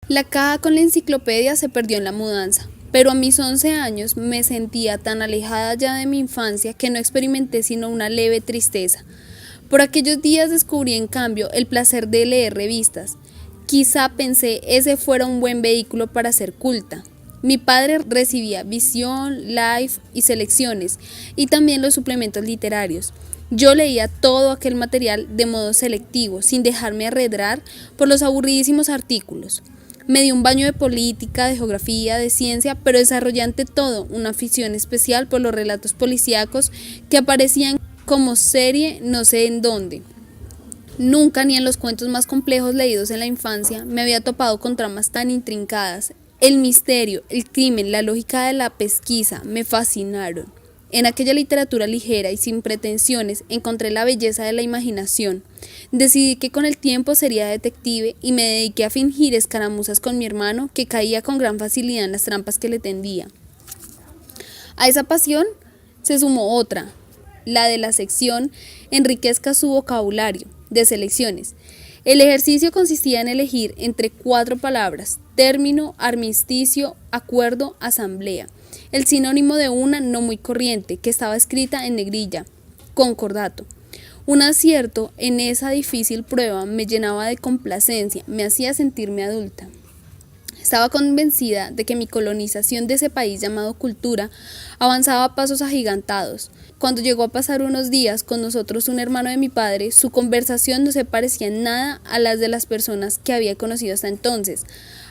La caja con la enciclopedia se perdió en la mudanza, pero a mis 11 años me sentía tan alejada ya de mi infancia que no experimenté sino una leve tristeza. Por aquellos días descubrí en cambio el placer de leer revistas. Quizá pensé ese fuera un buen vehículo para ser culta. Mi padre recibía Visión, Life y Selecciones, y también los suplementos literarios. Yo leía todo aquel material de modo selectivo, sin dejarme arredrar por los aburridísimos artículos. Me di un baño de política, de geografía, de ciencia, pero desarrollé ante todo una afición especial por los relatos policíacos que aparecían como serie no sé en dónde. Nunca, ni en los cuentos más complejos leídos en la infancia, me había topado con tramas tan intrincadas. El misterio, el crimen, la lógica de la pesquisa me fascinaron. En aquella literatura ligera y sin pretensiones encontré la belleza de la imaginación. Decidí que con el tiempo sería detective y me dediqué a fingir escaramuzas con mi hermano, que caía con gran facilidad en las trampas que le tendía. A esa pasión se sumó otra, la de la sección enriquezca su vocabulario, de selecciones. El ejercicio consistía en elegir entre 4 palabras: término, armisticio, acuerdo, asamblea, el sinónimo de una no muy corriente que estaba escrita en negrilla: concordato. Un acierto en esa difícil prueba me llenaba de complacencia, me hacía sentirme adulta. Estaba convencida de que mi colonización de ese país llamado cultura avanzaba a pasos agigantados. Cuando llegó a pasar unos días con nosotros un hermano de mi padre, su conversación no se parecía en nada a las de las personas que había conocido hasta entonces.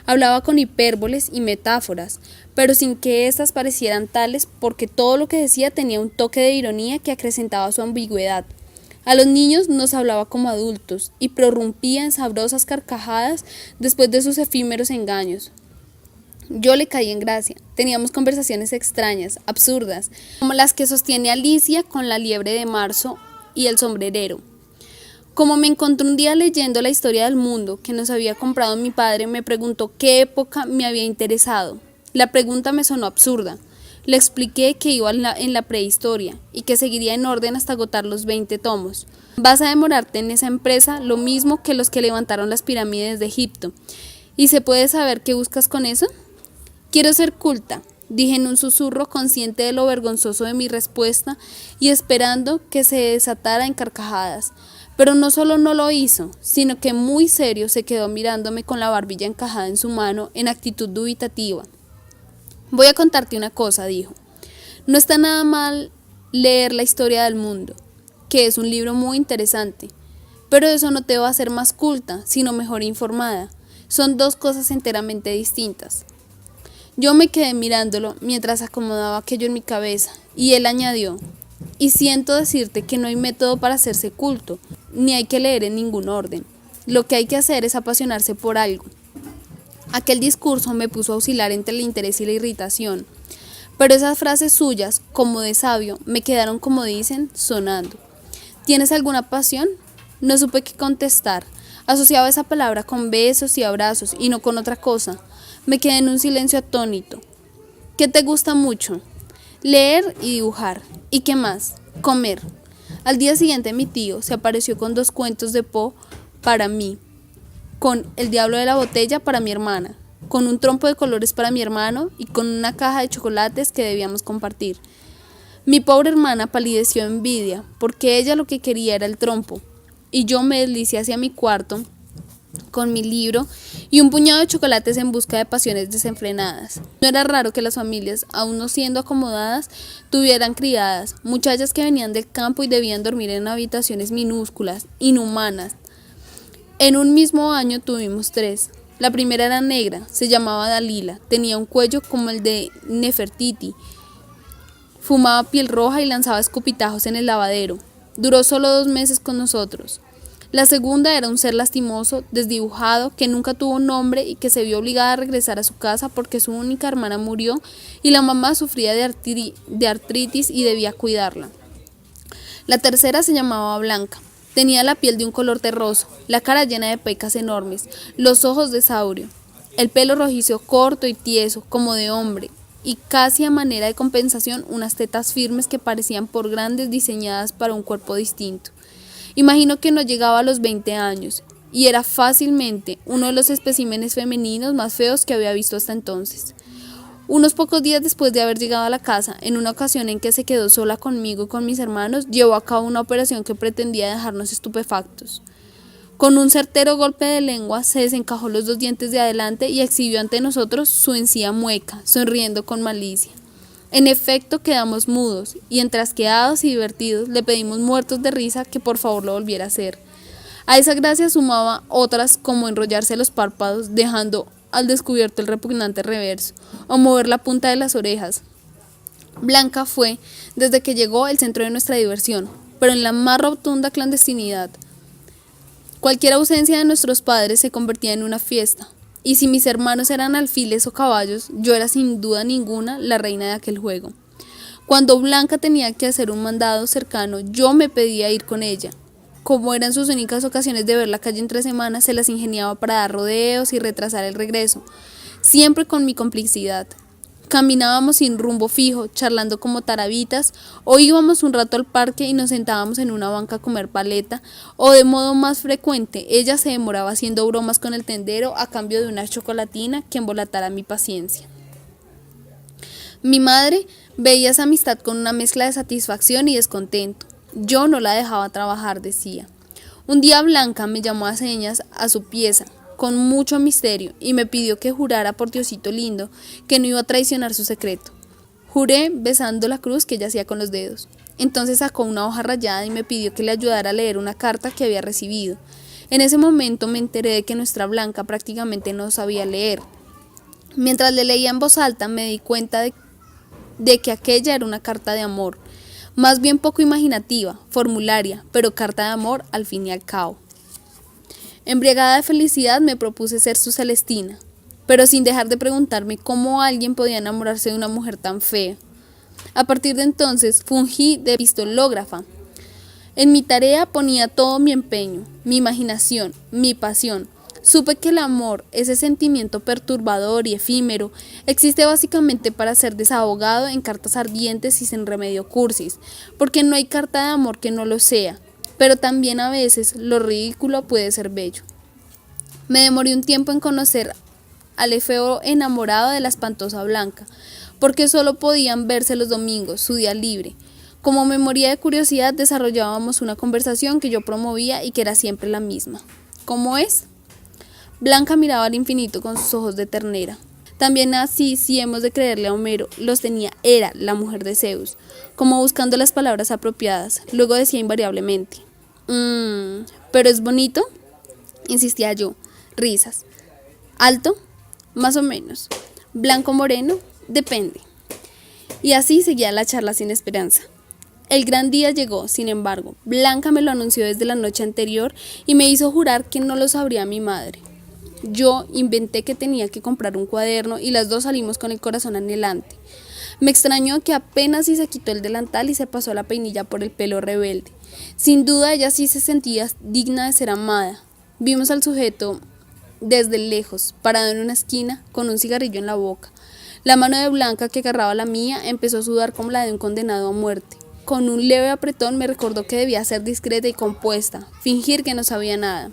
Hablaba con hipérboles y metáforas, pero sin que éstas parecieran tales, porque todo lo que decía tenía un toque de ironía que acrecentaba su ambigüedad. A los niños nos hablaba como adultos y prorrumpía en sabrosas carcajadas después de sus efímeros engaños. Yo le caí en gracia. Teníamos conversaciones extrañas, absurdas, como las que sostiene Alicia con la liebre de marzo y el sombrerero. Como me encontró un día leyendo la historia del mundo que nos había comprado mi padre, me preguntó qué época me había interesado. La pregunta me sonó absurda. Le expliqué que iba en la prehistoria y que seguiría en orden hasta agotar los 20 tomos. Vas a demorarte en esa empresa lo mismo que los que levantaron las pirámides de Egipto. ¿Y se puede saber qué buscas con eso? Quiero ser culta, dije en un susurro, consciente de lo vergonzoso de mi respuesta y esperando que se desatara en carcajadas. Pero no solo no lo hizo, sino que muy serio se quedó mirándome con la barbilla encajada en su mano en actitud dubitativa. Voy a contarte una cosa, dijo. No está nada mal leer la historia del mundo, que es un libro muy interesante, pero eso no te va a hacer más culta, sino mejor informada. Son dos cosas enteramente distintas. Yo me quedé mirándolo mientras acomodaba aquello en mi cabeza, y él añadió: y siento decirte que no hay método para hacerse culto, ni hay que leer en ningún orden. Lo que hay que hacer es apasionarse por algo. Aquel discurso me puso a oscilar entre el interés y la irritación, pero esas frases suyas, como de sabio, me quedaron, como dicen, sonando. ¿Tienes alguna pasión? No supe qué contestar. Asociaba esa palabra con besos y abrazos y no con otra cosa. Me quedé en un silencio atónito. ¿Qué te gusta mucho? Leer y dibujar. ¿Y qué más? Comer. Al día siguiente mi tío se apareció con 2 cuentos de Poe para mí, con El diablo de la botella para mi hermana, con un trompo de colores para mi hermano y con una caja de chocolates que debíamos compartir. Mi pobre hermana palideció de envidia, porque ella lo que quería era el trompo, y yo me deslicé hacia mi cuarto con mi libro y un puñado de chocolates en busca de pasiones desenfrenadas. No era raro que las familias, aún no siendo acomodadas, tuvieran criadas, muchachas que venían del campo y debían dormir en habitaciones minúsculas, inhumanas. En un mismo año tuvimos 3. La primera era negra, se llamaba Dalila, tenía un cuello como el de Nefertiti, fumaba piel roja y lanzaba escupitajos en el lavadero. Duró solo 2 meses con nosotros. La segunda era un ser lastimoso, desdibujado, que nunca tuvo nombre y que se vio obligada a regresar a su casa porque su única hermana murió y la mamá sufría de artritis y debía cuidarla. La tercera se llamaba Blanca. Tenía la piel de un color terroso, la cara llena de pecas enormes, los ojos de saurio, el pelo rojizo corto y tieso, como de hombre, y casi a manera de compensación unas tetas firmes que parecían por grandes diseñadas para un cuerpo distinto. Imagino que no llegaba a los 20 años, y era fácilmente uno de los especímenes femeninos más feos que había visto hasta entonces. Unos pocos días después de haber llegado a la casa, en una ocasión en que se quedó sola conmigo y con mis hermanos, llevó a cabo una operación que pretendía dejarnos estupefactos. Con un certero golpe de lengua se desencajó los 2 dientes de adelante y exhibió ante nosotros su encía mueca, sonriendo con malicia. En efecto, quedamos mudos y entre asqueados y divertidos le pedimos muertos de risa que por favor lo volviera a hacer. A esa gracia sumaba otras como enrollarse los párpados dejando al descubierto el repugnante reverso o mover la punta de las orejas. Blanca fue, desde que llegó, el centro de nuestra diversión, pero en la más rotunda clandestinidad. Cualquier ausencia de nuestros padres se convertía en una fiesta, y si mis hermanos eran alfiles o caballos, yo era sin duda ninguna la reina de aquel juego. Cuando Blanca tenía que hacer un mandado cercano, yo me pedía ir con ella. Como eran sus únicas ocasiones de ver la calle entre semanas, se las ingeniaba para dar rodeos y retrasar el regreso, siempre con mi complicidad. Caminábamos sin rumbo fijo, charlando como tarabitas, o íbamos un rato al parque y nos sentábamos en una banca a comer paleta, o de modo más frecuente, ella se demoraba haciendo bromas con el tendero a cambio de una chocolatina que embolatara mi paciencia. Mi madre veía esa amistad con una mezcla de satisfacción y descontento. Yo no la dejaba trabajar, decía. Un día Blanca me llamó a señas a su pieza, con mucho misterio, y me pidió que jurara por Diosito lindo que no iba a traicionar su secreto. Juré besando la cruz que ella hacía con los dedos. Entonces sacó una hoja rayada y me pidió que le ayudara a leer una carta que había recibido. En ese momento me enteré de que nuestra Blanca prácticamente no sabía leer. Mientras le leía en voz alta me di cuenta de que aquella era una carta de amor, más bien poco imaginativa, formularia, pero carta de amor al fin y al cabo. Embriagada de felicidad me propuse ser su Celestina, pero sin dejar de preguntarme cómo alguien podía enamorarse de una mujer tan fea. A partir de entonces fungí de epistológrafa. En mi tarea ponía todo mi empeño, mi imaginación, mi pasión. Supe que el amor, ese sentimiento perturbador y efímero, existe básicamente para ser desahogado en cartas ardientes y sin remedio cursis, porque no hay carta de amor que no lo sea, pero también a veces lo ridículo puede ser bello. Me demoré un tiempo en conocer al feo enamorado de la espantosa Blanca, porque solo podían verse los domingos, su día libre. Como me moría de curiosidad, desarrollábamos una conversación que yo promovía y que era siempre la misma. ¿Cómo es? Blanca miraba al infinito con sus ojos de ternera. También así, si hemos de creerle a Homero, los tenía Hera, la mujer de Zeus, como buscando las palabras apropiadas. Luego decía invariablemente, ¿pero es bonito? Insistía yo. Risas. ¿Alto? Más o menos. ¿Blanco moreno? Depende. Y así seguía la charla sin esperanza. El gran día llegó, sin embargo. Blanca me lo anunció desde la noche anterior y me hizo jurar que no lo sabría mi madre. Yo inventé que tenía que comprar un cuaderno y las dos salimos con el corazón anhelante. Me extrañó que apenas si se quitó el delantal y se pasó la peinilla por el pelo rebelde. Sin duda ella sí se sentía digna de ser amada. Vimos al sujeto desde lejos, parado en una esquina, con un cigarrillo en la boca. La mano de Blanca, que agarraba la mía, empezó a sudar como la de un condenado a muerte. Con un leve apretón me recordó que debía ser discreta y compuesta, fingir que no sabía nada.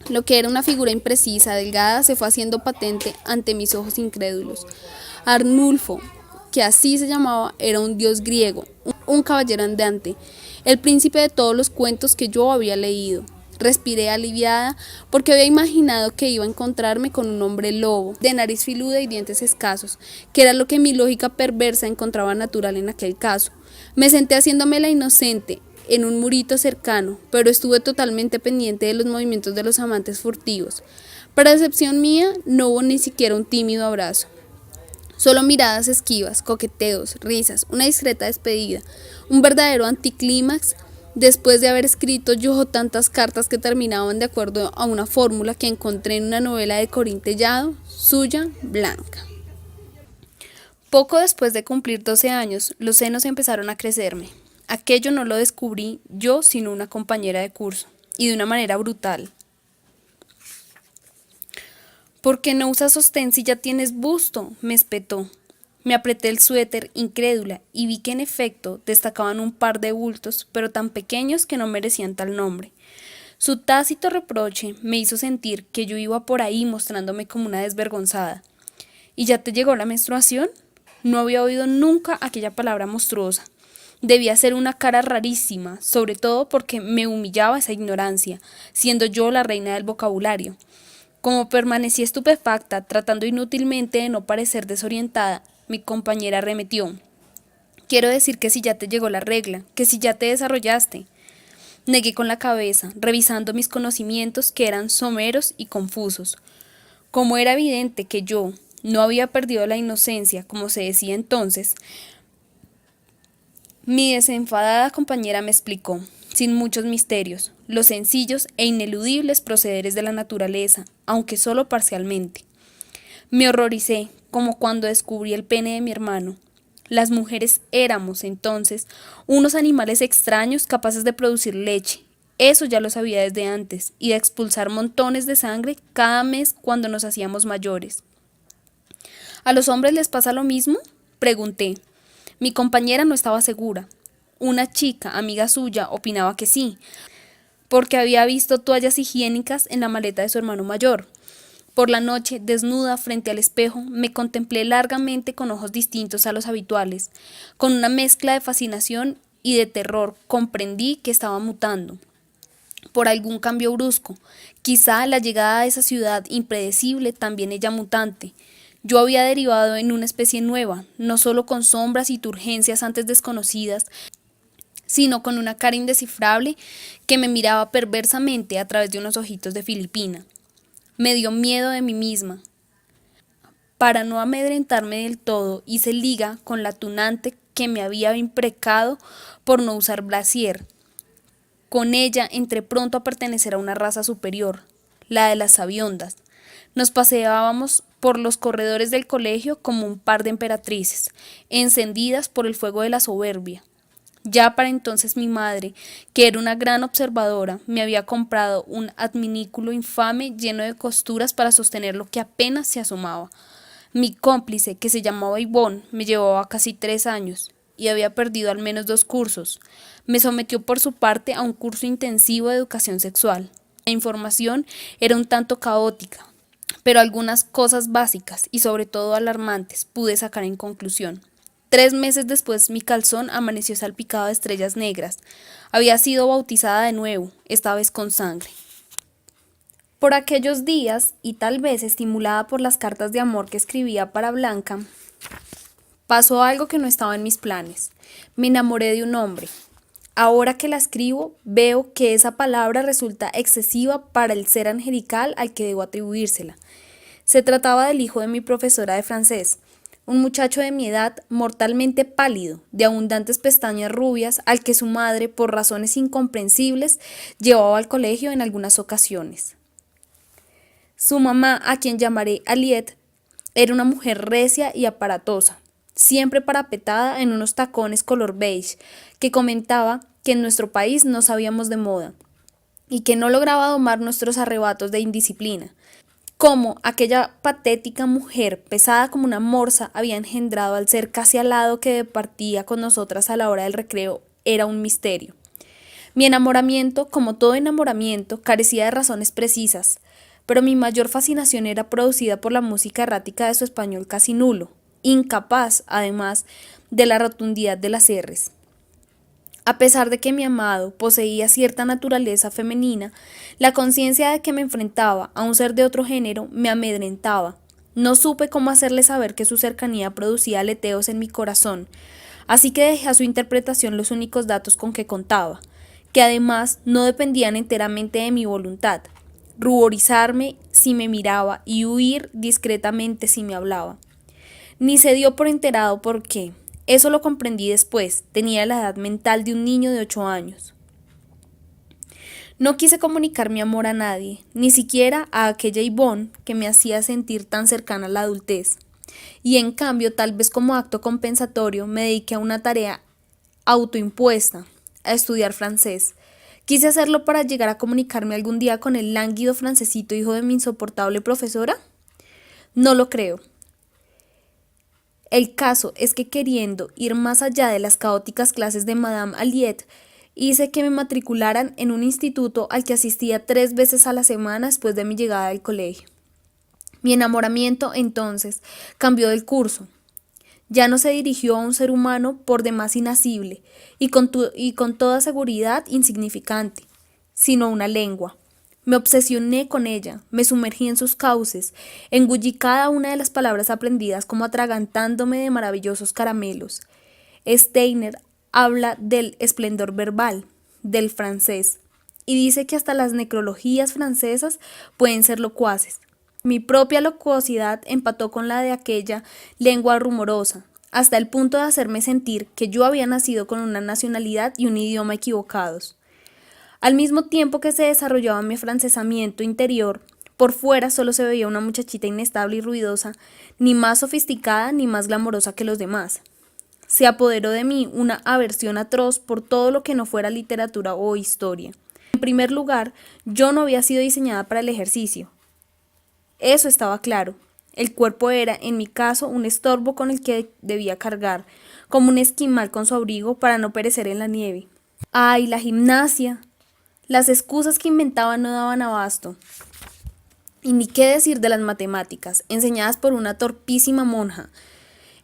Lo que era una figura imprecisa, delgada, se fue haciendo patente ante mis ojos incrédulos. Arnulfo, que así se llamaba, era un dios griego, un caballero andante, el príncipe de todos los cuentos que yo había leído. Respiré aliviada porque había imaginado que iba a encontrarme con un hombre lobo, de nariz filuda y dientes escasos, que era lo que mi lógica perversa encontraba natural en aquel caso. Me senté haciéndome la inocente en un murito cercano, pero estuve totalmente pendiente de los movimientos de los amantes furtivos. Para decepción mía, no hubo ni siquiera un tímido abrazo. Solo miradas esquivas, coqueteos, risas, una discreta despedida, un verdadero anticlímax después de haber escrito yo tantas cartas que terminaban de acuerdo a una fórmula que encontré en una novela de Corín Tellado, suya, Blanca. Poco después de cumplir 12 años, los senos empezaron a crecerme. Aquello no lo descubrí yo, sino una compañera de curso, y de una manera brutal. ¿Por qué no usas sostén si ya tienes busto?, me espetó. Me apreté el suéter, incrédula, y vi que en efecto destacaban un par de bultos, pero tan pequeños que no merecían tal nombre. Su tácito reproche me hizo sentir que yo iba por ahí mostrándome como una desvergonzada. ¿Y ya te llegó la menstruación? No había oído nunca aquella palabra monstruosa. Debía ser una cara rarísima, sobre todo porque me humillaba esa ignorancia, siendo yo la reina del vocabulario. Como permanecí estupefacta, tratando inútilmente de no parecer desorientada, mi compañera arremetió. Quiero decir que si ya te llegó la regla, que si ya te desarrollaste. Negué con la cabeza, revisando mis conocimientos que eran someros y confusos. Como era evidente que yo no había perdido la inocencia, como se decía entonces, mi desenfadada compañera me explicó, sin muchos misterios, los sencillos e ineludibles procederes de la naturaleza, aunque solo parcialmente. Me horroricé, como cuando descubrí el pene de mi hermano. Las mujeres éramos, entonces, unos animales extraños capaces de producir leche. Eso ya lo sabía desde antes, y de expulsar montones de sangre cada mes cuando nos hacíamos mayores. ¿A los hombres les pasa lo mismo?, pregunté. Mi compañera no estaba segura. Una chica, amiga suya, opinaba que sí, porque había visto toallas higiénicas en la maleta de su hermano mayor. Por la noche, desnuda frente al espejo, me contemplé largamente con ojos distintos a los habituales. Con una mezcla de fascinación y de terror comprendí que estaba mutando por algún cambio brusco, quizá la llegada a esa ciudad impredecible, también ella mutante. Yo había derivado en una especie nueva, no solo con sombras y turgencias antes desconocidas, sino con una cara indescifrable que me miraba perversamente a través de unos ojitos de Filipina. Me dio miedo de mí misma. Para no amedrentarme del todo, hice liga con la tunante que me había imprecado por no usar brasier. Con ella entré pronto a pertenecer a una raza superior, la de las sabiondas. Nos paseábamos por los corredores del colegio como un par de emperatrices, encendidas por el fuego de la soberbia. Ya para entonces mi madre, que era una gran observadora, me había comprado un adminículo infame lleno de costuras para sostener lo que apenas se asomaba. Mi cómplice, que se llamaba Ivonne, me llevaba casi 3 años y había perdido al menos 2 cursos. Me sometió por su parte a un curso intensivo de educación sexual. La información era un tanto caótica, pero algunas cosas básicas y sobre todo alarmantes pude sacar en conclusión. 3 meses después mi calzón amaneció salpicado de estrellas negras. Había sido bautizada de nuevo, esta vez con sangre. Por aquellos días, y tal vez estimulada por las cartas de amor que escribía para Blanca, pasó algo que no estaba en mis planes. Me enamoré de un hombre. Ahora que la escribo, veo que esa palabra resulta excesiva para el ser angelical al que debo atribuírsela. Se trataba del hijo de mi profesora de francés, un muchacho de mi edad, mortalmente pálido, de abundantes pestañas rubias, al que su madre, por razones incomprensibles, llevaba al colegio en algunas ocasiones. Su mamá, a quien llamaré Aliette, era una mujer recia y aparatosa, siempre parapetada en unos tacones color beige, que comentaba que en nuestro país no sabíamos de moda y que no lograba domar nuestros arrebatos de indisciplina. Cómo aquella patética mujer, pesada como una morsa, había engendrado al ser casi alado que departía con nosotras a la hora del recreo era un misterio. Mi enamoramiento, como todo enamoramiento, carecía de razones precisas, pero mi mayor fascinación era producida por la música errática de su español casi nulo, incapaz, además, de la rotundidad de las R's. A pesar de que mi amado poseía cierta naturaleza femenina, la conciencia de que me enfrentaba a un ser de otro género me amedrentaba. No supe cómo hacerle saber que su cercanía producía aleteos en mi corazón, así que dejé a su interpretación los únicos datos con que contaba, que además no dependían enteramente de mi voluntad: ruborizarme si me miraba y huir discretamente si me hablaba. Ni se dio por enterado por qué. Eso lo comprendí después. Tenía la edad mental de un niño de 8 años. No quise comunicar mi amor a nadie, ni siquiera a aquella Ivonne que me hacía sentir tan cercana a la adultez. Y en cambio, tal vez como acto compensatorio, me dediqué a una tarea autoimpuesta, a estudiar francés. Quise hacerlo para llegar a comunicarme algún día con el lánguido francesito hijo de mi insoportable profesora. No lo creo. El caso es que, queriendo ir más allá de las caóticas clases de Madame Aliette, Hice que me matricularan en un instituto al que asistía 3 veces a la semana después de mi llegada al colegio. Mi enamoramiento, entonces, cambió del curso. Ya no se dirigió a un ser humano por demás inasible y con toda seguridad insignificante, sino a una lengua. Me obsesioné con ella, me sumergí en sus cauces, engullí cada una de las palabras aprendidas como atragantándome de maravillosos caramelos. Steiner habla del esplendor verbal, del francés, y dice que hasta las necrologías francesas pueden ser locuaces. Mi propia locuacidad empató con la de aquella lengua rumorosa, hasta el punto de hacerme sentir que yo había nacido con una nacionalidad y un idioma equivocados. Al mismo tiempo que se desarrollaba mi afrancesamiento interior, por fuera solo se veía una muchachita inestable y ruidosa, ni más sofisticada ni más glamorosa que los demás. Se apoderó de mí una aversión atroz por todo lo que no fuera literatura o historia. En primer lugar, yo no había sido diseñada para el ejercicio. Eso estaba claro. El cuerpo era, en mi caso, un estorbo con el que debía cargar, como un esquimal con su abrigo para no perecer en la nieve. ¡Ay, la gimnasia! Las excusas que inventaba no daban abasto. Y ni qué decir de las matemáticas, enseñadas por una torpísima monja.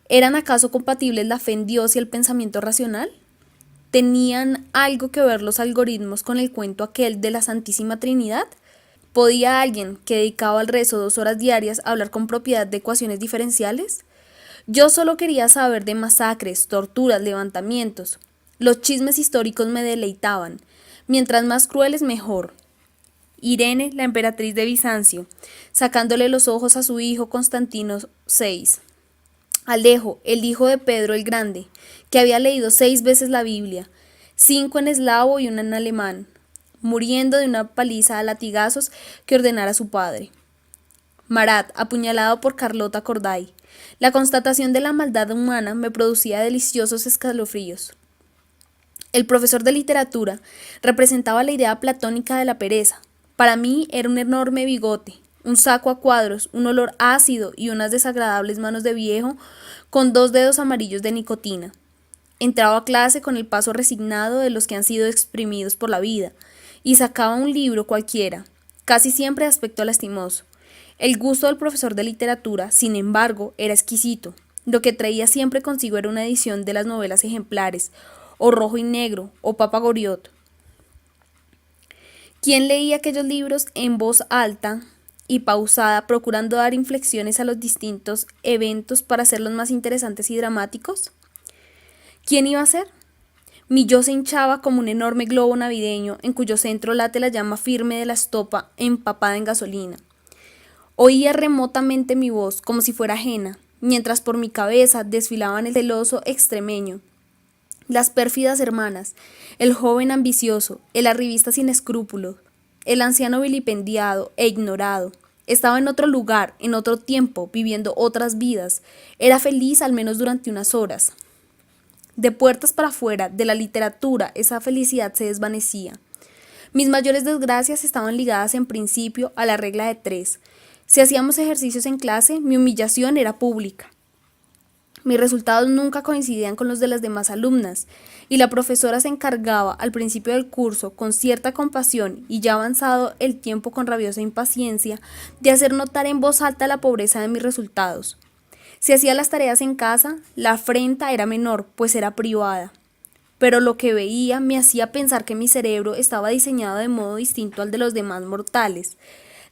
¿Eran acaso compatibles la fe en Dios y el pensamiento racional? ¿Tenían algo que ver los algoritmos con el cuento aquel de la Santísima Trinidad? ¿Podía alguien que dedicaba al rezo 2 horas diarias hablar con propiedad de ecuaciones diferenciales? Yo solo quería saber de masacres, torturas, levantamientos. Los chismes históricos me deleitaban. Mientras más crueles, mejor. Irene, la emperatriz de Bizancio, sacándole los ojos a su hijo Constantino VI. Alejo, el hijo de Pedro el Grande, que había leído 6 veces la Biblia, 5 en eslavo y una en alemán, muriendo de una paliza a latigazos que ordenara su padre. Marat, apuñalado por Carlota Corday. La constatación de la maldad humana me producía deliciosos escalofríos. El profesor de literatura representaba la idea platónica de la pereza. Para mí era un enorme bigote, un saco a cuadros, un olor ácido y unas desagradables manos de viejo con 2 dedos amarillos de nicotina. Entraba a clase con el paso resignado de los que han sido exprimidos por la vida, y sacaba un libro cualquiera, casi siempre de aspecto lastimoso. El gusto del profesor de literatura, sin embargo, era exquisito. Lo que traía siempre consigo era una edición de las novelas ejemplares, o Rojo y Negro, o Papa Goriot. ¿Quién leía aquellos libros en voz alta y pausada, procurando dar inflexiones a los distintos eventos para hacerlos más interesantes y dramáticos? ¿Quién iba a ser? Mi yo se hinchaba como un enorme globo navideño en cuyo centro late la llama firme de la estopa empapada en gasolina. Oía remotamente mi voz, como si fuera ajena, mientras por mi cabeza desfilaban el celoso extremeño, las pérfidas hermanas, el joven ambicioso, el arribista sin escrúpulos, el anciano vilipendiado e ignorado. Estaba en otro lugar, en otro tiempo, viviendo otras vidas. Era feliz al menos durante unas horas. De puertas para afuera, de la literatura, esa felicidad se desvanecía. Mis mayores desgracias estaban ligadas en principio a la regla de 3. Si hacíamos ejercicios en clase, mi humillación era pública. Mis resultados nunca coincidían con los de las demás alumnas, y la profesora se encargaba al principio del curso, con cierta compasión y ya avanzado el tiempo con rabiosa impaciencia, de hacer notar en voz alta la pobreza de mis resultados. Si hacía las tareas en casa, la afrenta era menor, pues era privada. Pero lo que veía me hacía pensar que mi cerebro estaba diseñado de modo distinto al de los demás mortales.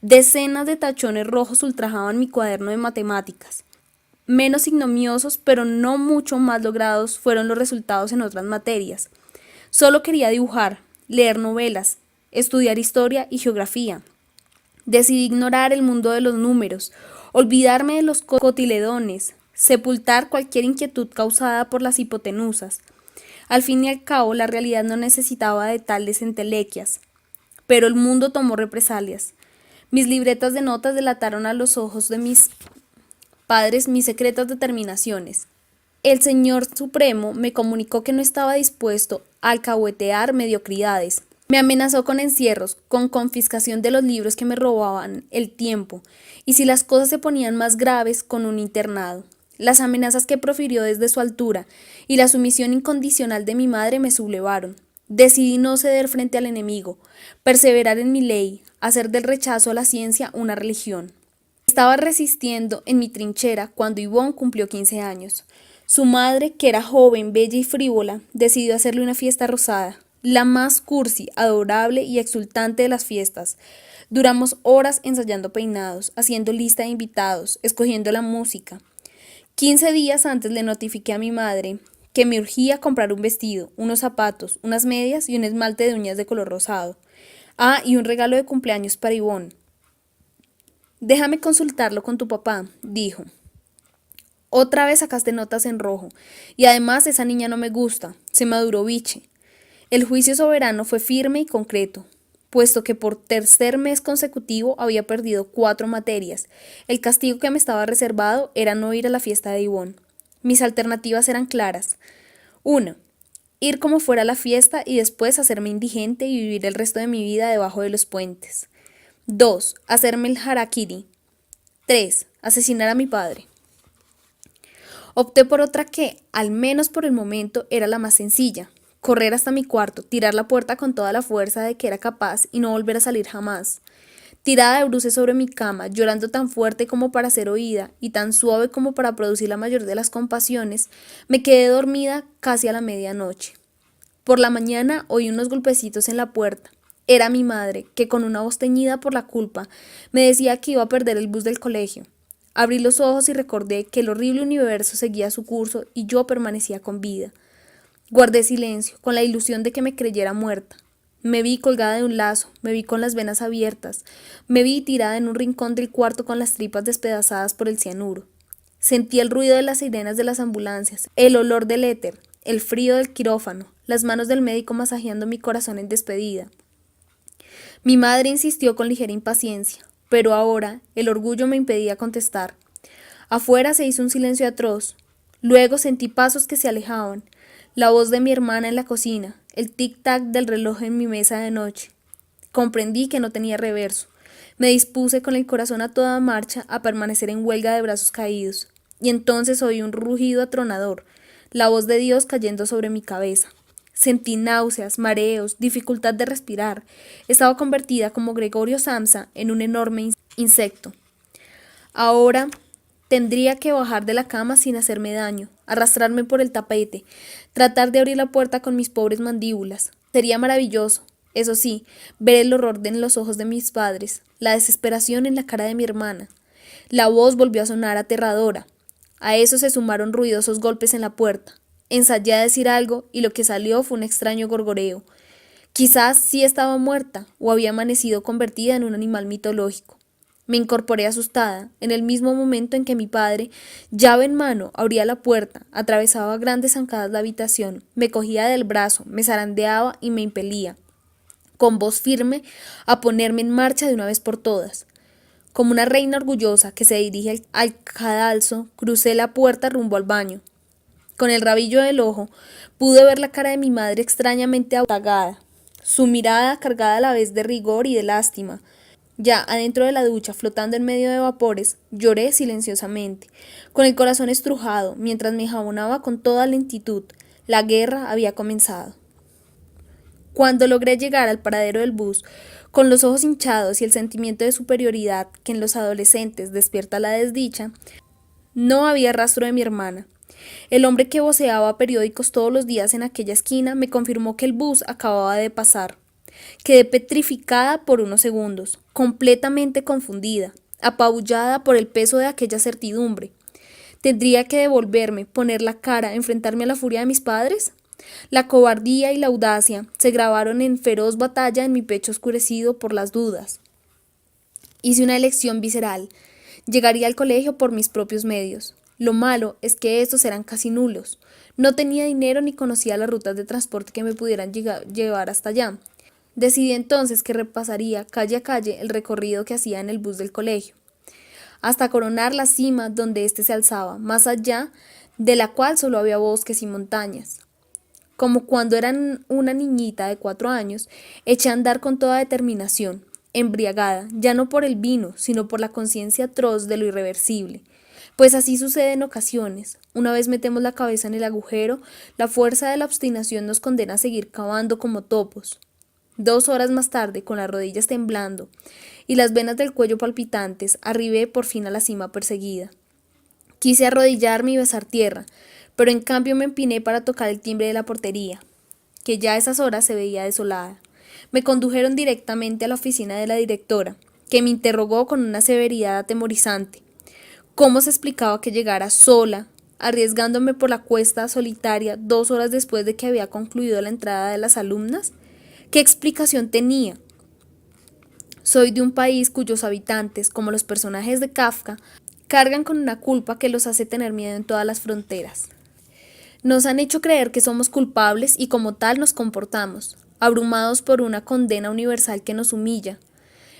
Decenas de tachones rojos ultrajaban mi cuaderno de matemáticas. Menos ignomiosos, pero no mucho más logrados, fueron los resultados en otras materias. Solo quería dibujar, leer novelas, estudiar historia y geografía. Decidí ignorar el mundo de los números, olvidarme de los cotiledones, sepultar cualquier inquietud causada por las hipotenusas. Al fin y al cabo, la realidad no necesitaba de tales entelequias. Pero el mundo tomó represalias. Mis libretas de notas delataron a los ojos de mis padres mis secretas determinaciones. El Señor Supremo me comunicó que no estaba dispuesto a alcahuetear mediocridades. Me amenazó con encierros, con confiscación de los libros que me robaban el tiempo, y si las cosas se ponían más graves, con un internado. Las amenazas que profirió desde su altura y la sumisión incondicional de mi madre me sublevaron. Decidí no ceder frente al enemigo, perseverar en mi ley, hacer del rechazo a la ciencia una religión. Estaba resistiendo en mi trinchera cuando Yvonne cumplió 15 años. Su madre, que era joven, bella y frívola, decidió hacerle una fiesta rosada, la más cursi, adorable y exultante de las fiestas. Duramos horas ensayando peinados, haciendo lista de invitados, escogiendo la música. 15 días antes le notifiqué a mi madre que me urgía comprar un vestido, unos zapatos, unas medias y un esmalte de uñas de color rosado. Ah, y un regalo de cumpleaños para Yvonne. Déjame consultarlo con tu papá, dijo. Otra vez sacaste notas en rojo. Y además esa niña no me gusta, se maduró biche. El juicio soberano fue firme y concreto, puesto que por tercer mes consecutivo había perdido 4 materias. El castigo que me estaba reservado era no ir a la fiesta de Yvonne. Mis alternativas eran claras. 1. Ir como fuera a la fiesta y después hacerme indigente y vivir el resto de mi vida debajo de los puentes. 2. Hacerme el harakiri. 3. Asesinar a mi padre. Opté por otra que, al menos por el momento, era la más sencilla. Correr hasta mi cuarto, tirar la puerta con toda la fuerza de que era capaz y no volver a salir jamás. Tirada de bruces sobre mi cama, llorando tan fuerte como para ser oída y tan suave como para producir la mayor de las compasiones, me quedé dormida casi a la medianoche. Por la mañana oí unos golpecitos en la puerta. Era mi madre, que con una voz teñida por la culpa, me decía que iba a perder el bus del colegio. Abrí los ojos y recordé que el horrible universo seguía su curso y yo permanecía con vida. Guardé silencio, con la ilusión de que me creyera muerta. Me vi colgada de un lazo, me vi con las venas abiertas, me vi tirada en un rincón del cuarto con las tripas despedazadas por el cianuro. Sentí el ruido de las sirenas de las ambulancias, el olor del éter, el frío del quirófano, las manos del médico masajeando mi corazón en despedida. Mi madre insistió con ligera impaciencia, pero ahora el orgullo me impedía contestar. Afuera se hizo un silencio atroz. Luego sentí pasos que se alejaban, la voz de mi hermana en la cocina, el tic-tac del reloj en mi mesa de noche. Comprendí que no tenía reverso. Me dispuse con el corazón a toda marcha a permanecer en huelga de brazos caídos. Y entonces oí un rugido atronador, la voz de Dios cayendo sobre mi cabeza. Sentí náuseas, mareos, dificultad de respirar. Estaba convertida como Gregorio Samsa en un enorme insecto. Ahora tendría que bajar de la cama sin hacerme daño, arrastrarme por el tapete, tratar de abrir la puerta con mis pobres mandíbulas. Sería maravilloso, eso sí, ver el horror en los ojos de mis padres, la desesperación en la cara de mi hermana. La voz volvió a sonar aterradora. A eso se sumaron ruidosos golpes en la puerta. Ensayé a decir algo y lo que salió fue un extraño gorgoreo. Quizás sí estaba muerta o había amanecido convertida en un animal mitológico. Me incorporé asustada, en el mismo momento en que mi padre, llave en mano, abría la puerta, atravesaba a grandes zancadas la habitación, me cogía del brazo, me zarandeaba y me impelía, con voz firme, a ponerme en marcha de una vez por todas. Como una reina orgullosa que se dirige al cadalso, crucé la puerta rumbo al baño. Con el rabillo del ojo, pude ver la cara de mi madre extrañamente apagada, su mirada cargada a la vez de rigor y de lástima. Ya adentro de la ducha, flotando en medio de vapores, lloré silenciosamente, con el corazón estrujado, mientras me jabonaba con toda lentitud. La guerra había comenzado. Cuando logré llegar al paradero del bus, con los ojos hinchados y el sentimiento de superioridad que en los adolescentes despierta la desdicha, no había rastro de mi hermana. El hombre que voceaba periódicos todos los días en aquella esquina me confirmó que el bus acababa de pasar. Quedé petrificada por unos segundos, completamente confundida, apabullada por el peso de aquella certidumbre. ¿Tendría que devolverme, poner la cara, enfrentarme a la furia de mis padres? La cobardía y la audacia se grabaron en feroz batalla en mi pecho oscurecido por las dudas. Hice una elección visceral. Llegaría al colegio por mis propios medios. Lo malo es que estos eran casi nulos. No tenía dinero ni conocía las rutas de transporte que me pudieran llevar hasta allá. Decidí entonces que repasaría calle a calle el recorrido que hacía en el bus del colegio, hasta coronar la cima donde éste se alzaba, más allá de la cual solo había bosques y montañas. Como cuando era una niñita de 4 años, eché a andar con toda determinación, embriagada, ya no por el vino, sino por la conciencia atroz de lo irreversible. Pues así sucede en ocasiones. Una vez metemos la cabeza en el agujero, la fuerza de la obstinación nos condena a seguir cavando como topos. 2 horas más tarde, con las rodillas temblando y las venas del cuello palpitantes, arribé por fin a la cima perseguida. Quise arrodillarme y besar tierra, pero en cambio me empiné para tocar el timbre de la portería, que ya a esas horas se veía desolada. Me condujeron directamente a la oficina de la directora, que me interrogó con una severidad atemorizante. ¿Cómo se explicaba que llegara sola, arriesgándome por la cuesta solitaria 2 horas después de que había concluido la entrada de las alumnas? ¿Qué explicación tenía? Soy de un país cuyos habitantes, como los personajes de Kafka, cargan con una culpa que los hace tener miedo en todas las fronteras. Nos han hecho creer que somos culpables y como tal nos comportamos, abrumados por una condena universal que nos humilla.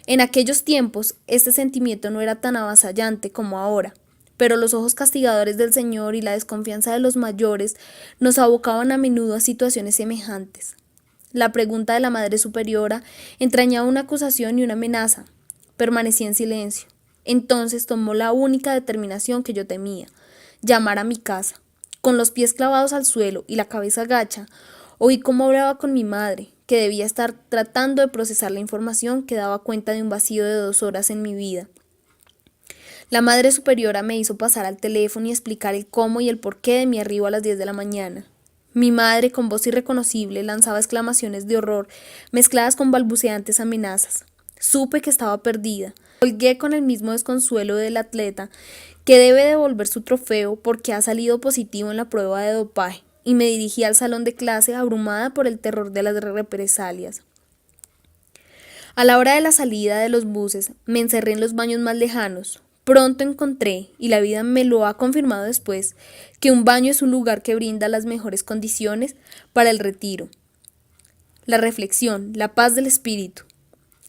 En aquellos tiempos, este sentimiento no era tan avasallante como ahora, pero los ojos castigadores del Señor y la desconfianza de los mayores nos abocaban a menudo a situaciones semejantes. La pregunta de la Madre Superiora entrañaba una acusación y una amenaza. Permanecí en silencio. Entonces tomó la única determinación que yo temía, llamar a mi casa. Con los pies clavados al suelo y la cabeza gacha, oí cómo hablaba con mi madre, que debía estar tratando de procesar la información que daba cuenta de un vacío de 2 horas en mi vida. La Madre Superiora me hizo pasar al teléfono y explicar el cómo y el porqué de mi arribo a las 10 de la mañana. Mi madre, con voz irreconocible, lanzaba exclamaciones de horror, mezcladas con balbuceantes amenazas. Supe que estaba perdida. Colgué con el mismo desconsuelo del atleta que debe devolver su trofeo porque ha salido positivo en la prueba de dopaje, y me dirigí al salón de clase abrumada por el terror de las represalias. A la hora de la salida de los buses, me encerré en los baños más lejanos. Pronto encontré, y la vida me lo ha confirmado después, que un baño es un lugar que brinda las mejores condiciones para el retiro, la reflexión, la paz del espíritu.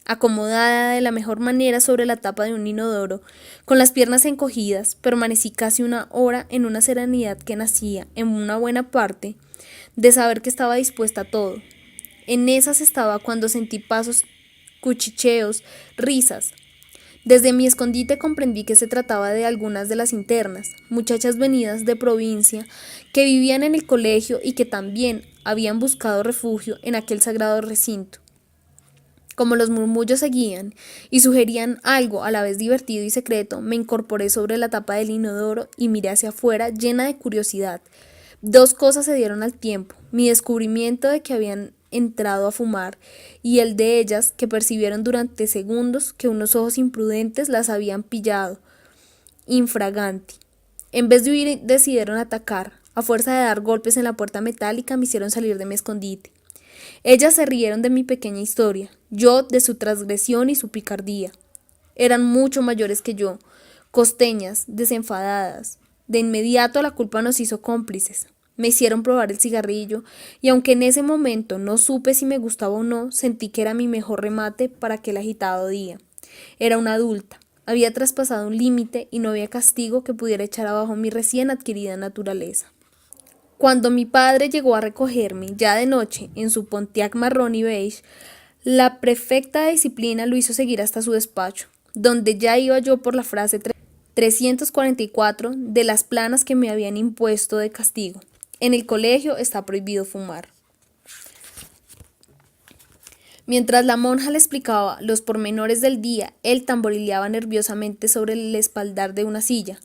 Acomodada de la mejor manera sobre la tapa de un inodoro, con las piernas encogidas, permanecí casi 1 hora en una serenidad que nacía, en una buena parte, de saber que estaba dispuesta a todo. En esas estaba cuando sentí pasos, cuchicheos, risas. Desde mi escondite comprendí que se trataba de algunas de las internas, muchachas venidas de provincia, que vivían en el colegio y que también habían buscado refugio en aquel sagrado recinto. Como los murmullos seguían y sugerían algo a la vez divertido y secreto, me incorporé sobre la tapa del inodoro y miré hacia afuera llena de curiosidad. 2 cosas se dieron al tiempo: mi descubrimiento de que habían entrado a fumar y el de ellas, que percibieron durante segundos que unos ojos imprudentes las habían pillado infraganti. En vez de huir, decidieron atacar. A fuerza de dar golpes en la puerta metálica me hicieron salir de mi escondite. Ellas se rieron de mi pequeña historia, yo de su transgresión y su picardía. Eran mucho mayores que yo, costeñas, desenfadadas. De inmediato la culpa nos hizo cómplices. Me hicieron probar el cigarrillo, y aunque en ese momento no supe si me gustaba o no, sentí que era mi mejor remate para aquel agitado día. Era una adulta, había traspasado un límite y no había castigo que pudiera echar abajo mi recién adquirida naturaleza. Cuando mi padre llegó a recogerme, ya de noche, en su Pontiac marrón y beige, la prefecta de disciplina lo hizo seguir hasta su despacho, donde ya iba yo por la frase 344 de las planas que me habían impuesto de castigo. En el colegio está prohibido fumar. Mientras la monja le explicaba los pormenores del día, él tamborileaba nerviosamente sobre el espaldar de una silla,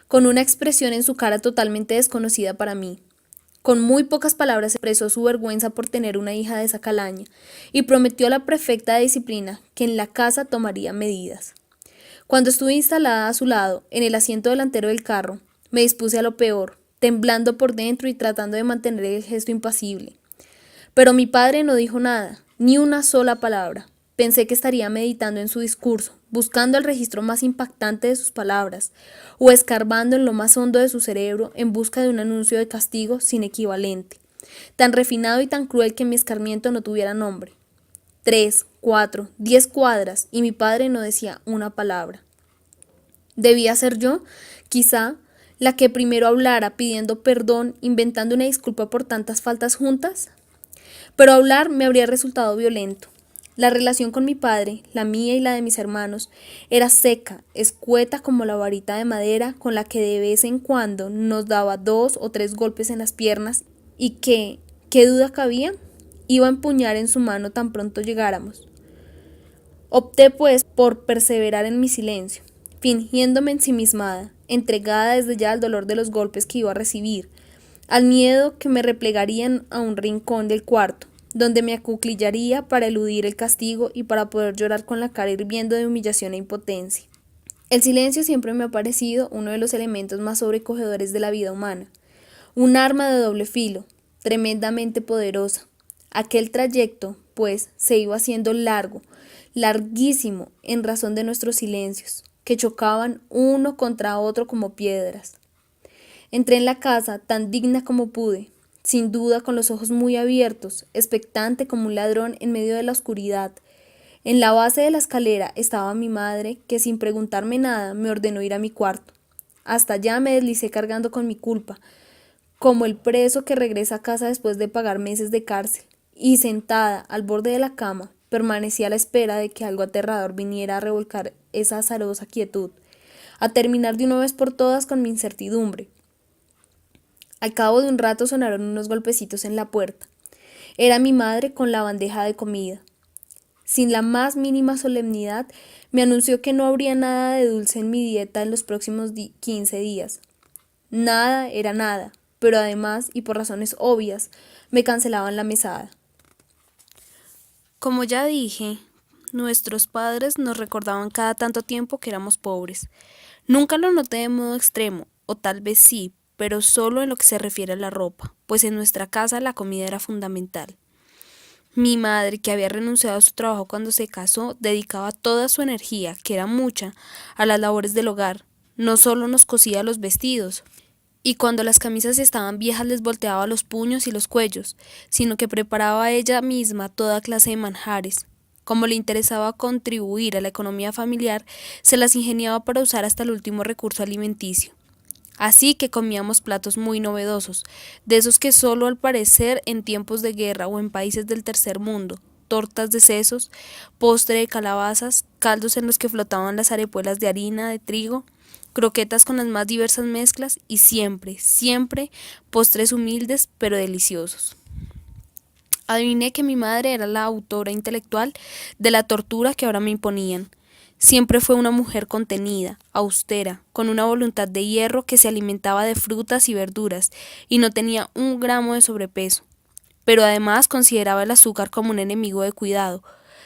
con una expresión en su cara totalmente desconocida para mí. Con muy pocas palabras expresó su vergüenza por tener una hija de esa calaña y prometió a la prefecta de disciplina que en la casa tomaría medidas. Cuando estuve instalada a su lado, en el asiento delantero del carro, me dispuse a lo peor, temblando por dentro y tratando de mantener el gesto impasible. Pero mi padre no dijo nada, ni una sola palabra. Pensé que estaría meditando en su discurso, buscando el registro más impactante de sus palabras, o escarbando en lo más hondo de su cerebro en busca de un anuncio de castigo sin equivalente, tan refinado y tan cruel que mi escarmiento no tuviera nombre. 3, 4, 10 cuadras, y mi padre no decía una palabra. ¿Debía ser yo, quizá, la que primero hablara pidiendo perdón, inventando una disculpa por tantas faltas juntas? Pero hablar me habría resultado violento. La relación con mi padre, la mía y la de mis hermanos, era seca, escueta como la varita de madera con la que de vez en cuando nos daba 2 o 3 golpes en las piernas y que, ¿qué duda cabía?, iba a empuñar en su mano tan pronto llegáramos. Opté pues por perseverar en mi silencio, fingiéndome ensimismada, entregada desde ya al dolor de los golpes que iba a recibir, al miedo que me replegarían a un rincón del cuarto, donde me acuclillaría para eludir el castigo y para poder llorar con la cara hirviendo de humillación e impotencia. El silencio siempre me ha parecido uno de los elementos más sobrecogedores de la vida humana, un arma de doble filo, tremendamente poderosa. Aquel trayecto, pues, se iba haciendo largo, larguísimo, en razón de nuestros silencios, que chocaban uno contra otro como piedras. Entré en la casa tan digna como pude, sin duda con los ojos muy abiertos, expectante como un ladrón en medio de la oscuridad. En la base de la escalera estaba mi madre, que sin preguntarme nada me ordenó ir a mi cuarto. Hasta allá me deslicé cargando con mi culpa, como el preso que regresa a casa después de pagar meses de cárcel, y sentada al borde de la cama, permanecí a la espera de que algo aterrador viniera a revolcar esa azarosa quietud, a terminar de una vez por todas con mi incertidumbre. Al cabo de un rato sonaron unos golpecitos en la puerta. Era mi madre con la bandeja de comida. Sin la más mínima solemnidad, me anunció que no habría nada de dulce en mi dieta en los próximos 15 días. Nada era nada, pero además, y por razones obvias, me cancelaban la mesada. Como ya dije, nuestros padres nos recordaban cada tanto tiempo que éramos pobres. Nunca lo noté de modo extremo, o tal vez sí, pero solo en lo que se refiere a la ropa, pues en nuestra casa la comida era fundamental. Mi madre, que había renunciado a su trabajo cuando se casó, dedicaba toda su energía, que era mucha, a las labores del hogar. No solo nos cosía los vestidos, y cuando las camisas estaban viejas les volteaba los puños y los cuellos, sino que preparaba ella misma toda clase de manjares. Como le interesaba contribuir a la economía familiar, se las ingeniaba para usar hasta el último recurso alimenticio. Así que comíamos platos muy novedosos, de esos que solo al parecer en tiempos de guerra o en países del tercer mundo, tortas de sesos, postre de calabazas, caldos en los que flotaban las arepuelas de harina de trigo, croquetas con las más diversas mezclas y siempre, siempre postres humildes pero deliciosos. Adiviné que mi madre era la autora intelectual de la tortura que ahora me imponían. Siempre fue una mujer contenida, austera, con una voluntad de hierro que se alimentaba de frutas y verduras y no tenía un gramo de sobrepeso. Pero además consideraba el azúcar como un enemigo de cuidado.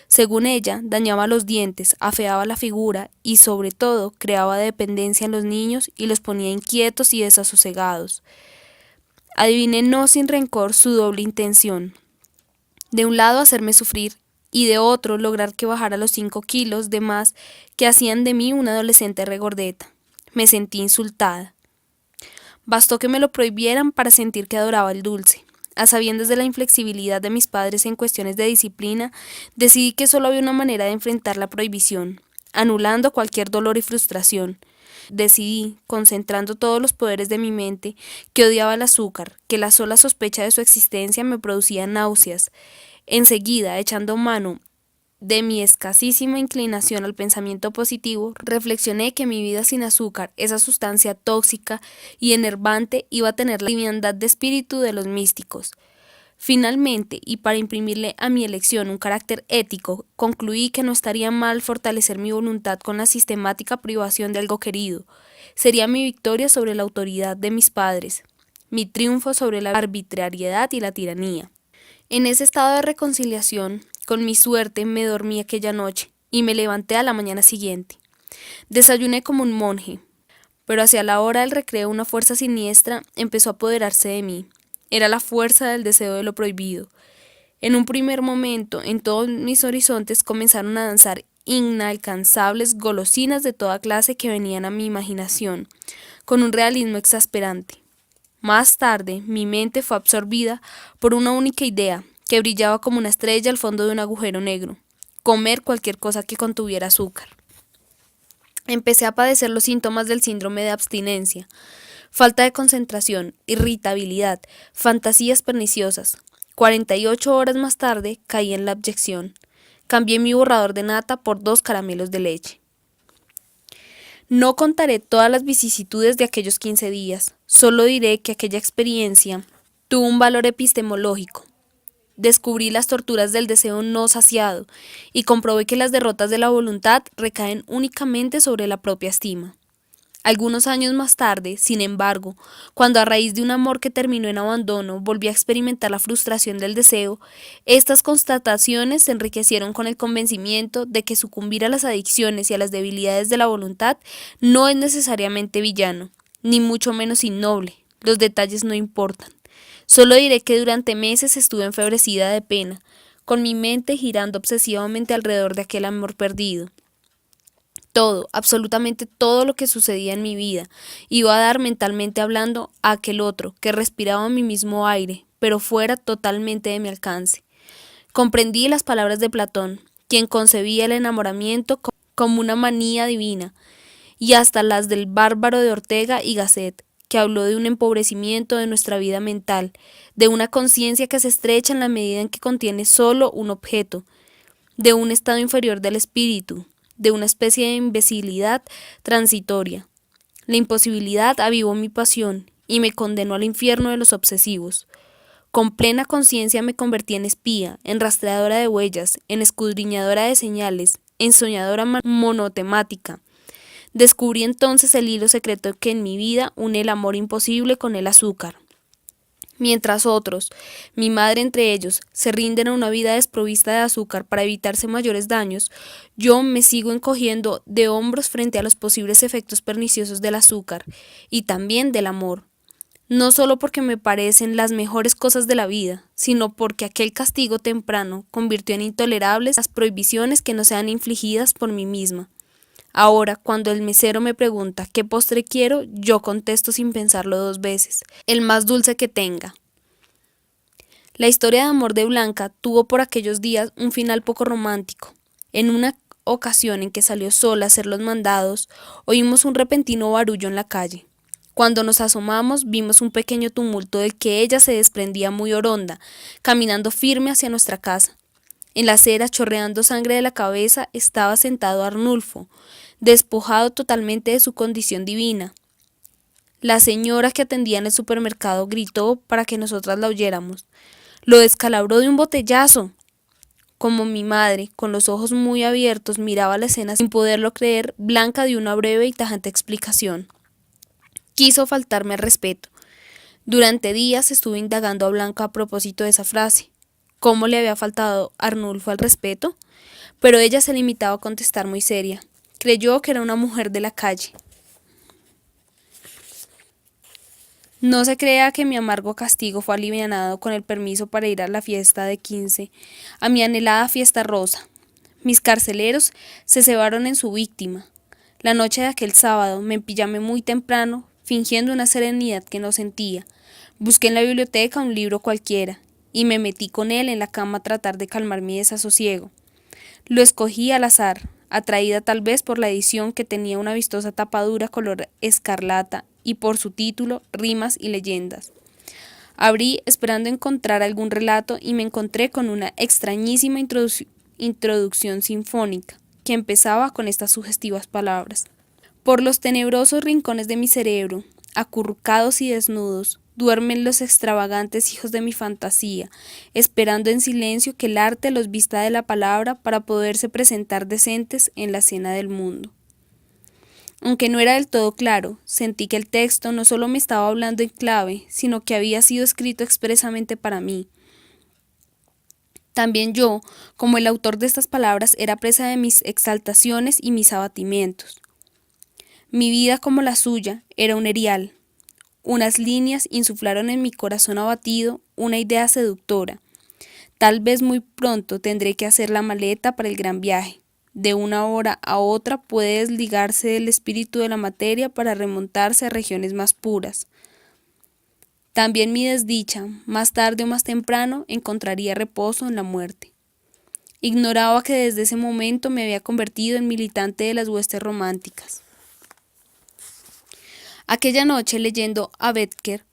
Según ella, dañaba los dientes, afeaba la figura y, sobre todo, creaba dependencia en los niños y los ponía inquietos y desasosegados. Adiviné no sin rencor su doble intención. De un lado, hacerme sufrir, y de otro lograr que bajara los 5 kilos de más que hacían de mí una adolescente regordeta. Me sentí insultada. Bastó que me lo prohibieran para sentir que adoraba el dulce. A sabiendas de la inflexibilidad de mis padres en cuestiones de disciplina, decidí que solo había una manera de enfrentar la prohibición, anulando cualquier dolor y frustración. Decidí, concentrando todos los poderes de mi mente, que odiaba el azúcar, que la sola sospecha de su existencia me producía náuseas. Enseguida, echando mano de mi escasísima inclinación al pensamiento positivo, reflexioné que mi vida sin azúcar, esa sustancia tóxica y enervante, iba a tener la liviandad de espíritu de los místicos. Finalmente, y para imprimirle a mi elección un carácter ético, concluí que no estaría mal fortalecer mi voluntad con la sistemática privación de algo querido. Sería mi victoria sobre la autoridad de mis padres, mi triunfo sobre la arbitrariedad y la tiranía. En ese estado de reconciliación con mi suerte me dormí aquella noche y me levanté a la mañana siguiente. Desayuné como un monje, pero hacia la hora del recreo una fuerza siniestra empezó a apoderarse de mí. Era la fuerza del deseo de lo prohibido. En un primer momento, en todos mis horizontes comenzaron a danzar inalcanzables golosinas de toda clase que venían a mi imaginación, con un realismo exasperante. Más tarde, mi mente fue absorbida por una única idea, que brillaba como una estrella al fondo de un agujero negro: comer cualquier cosa que contuviera azúcar. Empecé a padecer los síntomas del síndrome de abstinencia: falta de concentración, irritabilidad, fantasías perniciosas. 48 horas más tarde caí en la abyección. Cambié mi borrador de nata por 2 caramelos de leche. No contaré todas las vicisitudes de aquellos 15 días, solo diré que aquella experiencia tuvo un valor epistemológico. Descubrí las torturas del deseo no saciado y comprobé que las derrotas de la voluntad recaen únicamente sobre la propia estima. Algunos años más tarde, sin embargo, cuando a raíz de un amor que terminó en abandono volví a experimentar la frustración del deseo, estas constataciones se enriquecieron con el convencimiento de que sucumbir a las adicciones y a las debilidades de la voluntad no es necesariamente villano, ni mucho menos innoble. Los detalles no importan. Solo diré que durante meses estuve enfebrecida de pena, con mi mente girando obsesivamente alrededor de aquel amor perdido. Todo, absolutamente todo lo que sucedía en mi vida, iba a dar mentalmente hablando a aquel otro, que respiraba mi mismo aire, pero fuera totalmente de mi alcance. Comprendí las palabras de Platón, quien concebía el enamoramiento como una manía divina, y hasta las del bárbaro de Ortega y Gasset, que habló de un empobrecimiento de nuestra vida mental, de una conciencia que se estrecha en la medida en que contiene solo un objeto, de un estado inferior del espíritu, de una especie de imbecilidad transitoria. La imposibilidad avivó mi pasión y me condenó al infierno de los obsesivos. Con plena conciencia me convertí en espía, en rastreadora de huellas, en escudriñadora de señales, en soñadora monotemática. Descubrí entonces el hilo secreto que en mi vida une el amor imposible con el azúcar. Mientras otros, mi madre entre ellos, se rinden a una vida desprovista de azúcar para evitarse mayores daños, yo me sigo encogiendo de hombros frente a los posibles efectos perniciosos del azúcar y también del amor. No solo porque me parecen las mejores cosas de la vida, sino porque aquel castigo temprano convirtió en intolerables las prohibiciones que no sean infligidas por mí misma. Ahora, cuando el mesero me pregunta qué postre quiero, yo contesto sin pensarlo 2 veces, el más dulce que tenga. La historia de amor de Blanca tuvo por aquellos días un final poco romántico. En una ocasión en que salió sola a hacer los mandados, oímos un repentino barullo en la calle. Cuando nos asomamos, vimos un pequeño tumulto del que ella se desprendía muy oronda, caminando firme hacia nuestra casa. En la acera, chorreando sangre de la cabeza, estaba sentado Arnulfo, despojado totalmente de su condición divina. La señora que atendía en el supermercado gritó para que nosotras la oyéramos. Lo descalabró de un botellazo. Como mi madre, con los ojos muy abiertos, miraba la escena sin poderlo creer, Blanca dio una breve y tajante explicación. Quiso faltarme al respeto. Durante días estuve indagando a Blanca a propósito de esa frase. ¿Cómo le había faltado Arnulfo al respeto? Pero ella se limitaba a contestar muy seria. Creyó que era una mujer de la calle. No se crea que mi amargo castigo fue alivianado con el permiso para ir a la fiesta de 15, a mi anhelada fiesta rosa. Mis carceleros se cebaron en su víctima. La noche de aquel sábado me empillamé muy temprano, fingiendo una serenidad que no sentía. Busqué en la biblioteca un libro cualquiera, y me metí con él en la cama a tratar de calmar mi desasosiego. Lo escogí al azar, atraída tal vez por la edición que tenía una vistosa tapadura color escarlata y por su título, Rimas y Leyendas. Abrí esperando encontrar algún relato y me encontré con una extrañísima introducción sinfónica que empezaba con estas sugestivas palabras. Por los tenebrosos rincones de mi cerebro, acurrucados y desnudos, duermen los extravagantes hijos de mi fantasía, esperando en silencio que el arte los vista de la palabra para poderse presentar decentes en la escena del mundo. Aunque no era del todo claro, sentí que el texto no solo me estaba hablando en clave, sino que había sido escrito expresamente para mí. También yo, como el autor de estas palabras, era presa de mis exaltaciones y mis abatimientos. Mi vida, como la suya, era un erial. Unas líneas insuflaron en mi corazón abatido una idea seductora. Tal vez muy pronto tendré que hacer la maleta para el gran viaje. De una hora a otra puede desligarse del espíritu de la materia para remontarse a regiones más puras. También mi desdicha, más tarde o más temprano, encontraría reposo en la muerte. Ignoraba que desde ese momento me había convertido en militante de las huestes románticas. Aquella noche, leyendo a Becker,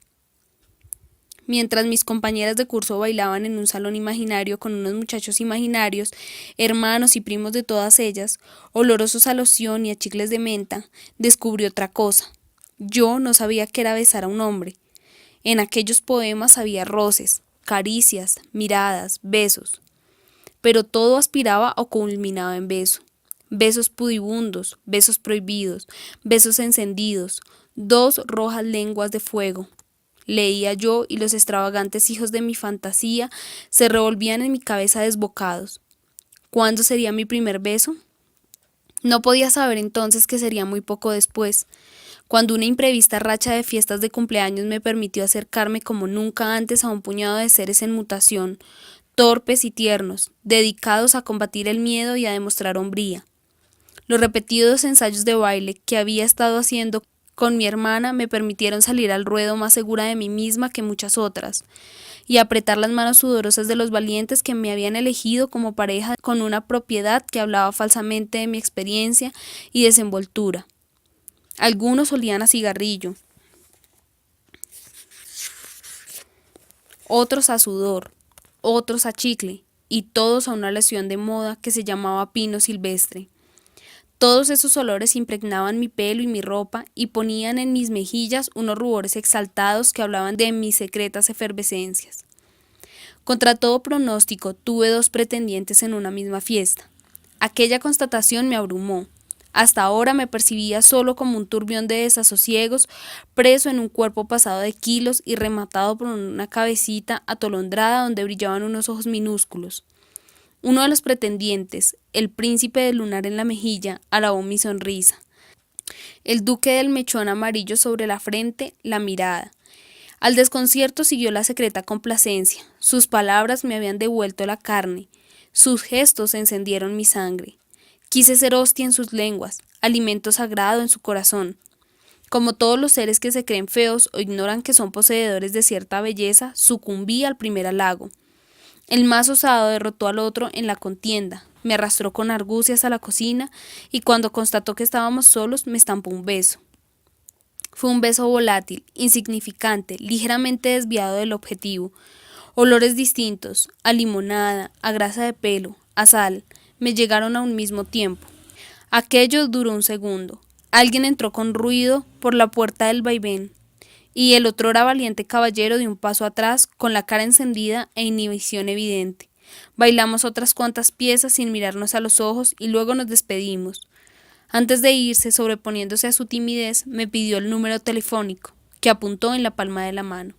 Mientras mis compañeras de curso bailaban en un salón imaginario con unos muchachos imaginarios, hermanos y primos de todas ellas, olorosos a loción y a chicles de menta, descubrí otra cosa. Yo no sabía qué era besar a un hombre. En aquellos poemas había roces, caricias, miradas, besos, pero todo aspiraba o culminaba en beso. Besos pudibundos, besos prohibidos, besos encendidos, dos rojas lenguas de fuego. Leía yo y los extravagantes hijos de mi fantasía se revolvían en mi cabeza desbocados. ¿Cuándo sería mi primer beso? No podía saber entonces que sería muy poco después, cuando una imprevista racha de fiestas de cumpleaños me permitió acercarme como nunca antes a un puñado de seres en mutación, torpes y tiernos, dedicados a combatir el miedo y a demostrar hombría. Los repetidos ensayos de baile que había estado haciendo con mi hermana me permitieron salir al ruedo más segura de mí misma que muchas otras, y apretar las manos sudorosas de los valientes que me habían elegido como pareja con una propiedad que hablaba falsamente de mi experiencia y desenvoltura. Algunos olían a cigarrillo, otros a sudor, otros a chicle, y todos a una loción de moda que se llamaba pino silvestre. Todos esos olores impregnaban mi pelo y mi ropa y ponían en mis mejillas unos rubores exaltados que hablaban de mis secretas efervescencias. Contra todo pronóstico, tuve dos pretendientes en una misma fiesta. Aquella constatación me abrumó. Hasta ahora me percibía solo como un turbión de desasosiegos, preso en un cuerpo pasado de kilos y rematado por una cabecita atolondrada donde brillaban unos ojos minúsculos. Uno de los pretendientes, el príncipe del lunar en la mejilla, alabó mi sonrisa. El duque del mechón amarillo sobre la frente, la mirada. Al desconcierto siguió la secreta complacencia. Sus palabras me habían devuelto la carne. Sus gestos encendieron mi sangre. Quise ser hostia en sus lenguas, alimento sagrado en su corazón. Como todos los seres que se creen feos o ignoran que son poseedores de cierta belleza, sucumbí al primer halago. El más osado derrotó al otro en la contienda, me arrastró con argucias a la cocina y cuando constató que estábamos solos me estampó un beso. Fue un beso volátil, insignificante, ligeramente desviado del objetivo. Olores distintos, a limonada, a grasa de pelo, a sal, me llegaron a un mismo tiempo. Aquello duró un segundo. Alguien entró con ruido por la puerta del vaivén. Y el otrora valiente caballero de un paso atrás, con la cara encendida e inhibición evidente. Bailamos otras cuantas piezas sin mirarnos a los ojos y luego nos despedimos. Antes de irse, sobreponiéndose a su timidez, me pidió el número telefónico, que apuntó en la palma de la mano.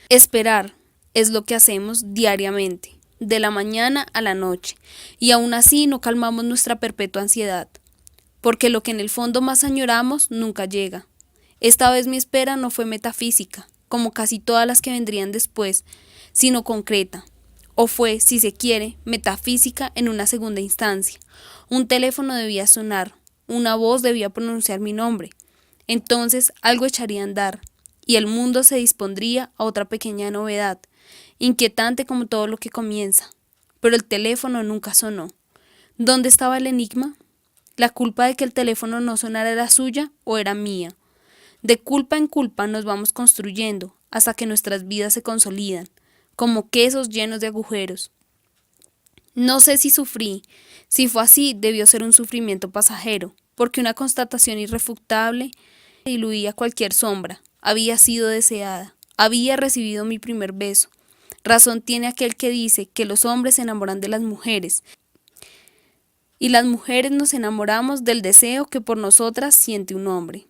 Esperar es lo que hacemos diariamente, de la mañana a la noche, y aún así no calmamos nuestra perpetua ansiedad, porque lo que en el fondo más añoramos nunca llega. Esta vez mi espera no fue metafísica, como casi todas las que vendrían después, sino concreta, o fue, si se quiere, metafísica en una segunda instancia. Un teléfono debía sonar, una voz debía pronunciar mi nombre. Entonces algo echaría a andar, y el mundo se dispondría a otra pequeña novedad, inquietante como todo lo que comienza. Pero el teléfono nunca sonó. ¿Dónde estaba el enigma? ¿La culpa de que el teléfono no sonara era suya o era mía? De culpa en culpa nos vamos construyendo hasta que nuestras vidas se consolidan, como quesos llenos de agujeros. No sé si sufrí. Si fue así, debió ser un sufrimiento pasajero, porque una constatación irrefutable diluía cualquier sombra. Había sido deseada. Había recibido mi primer beso. Razón tiene aquel que dice que los hombres se enamoran de las mujeres, y las mujeres nos enamoramos del deseo que por nosotras siente un hombre.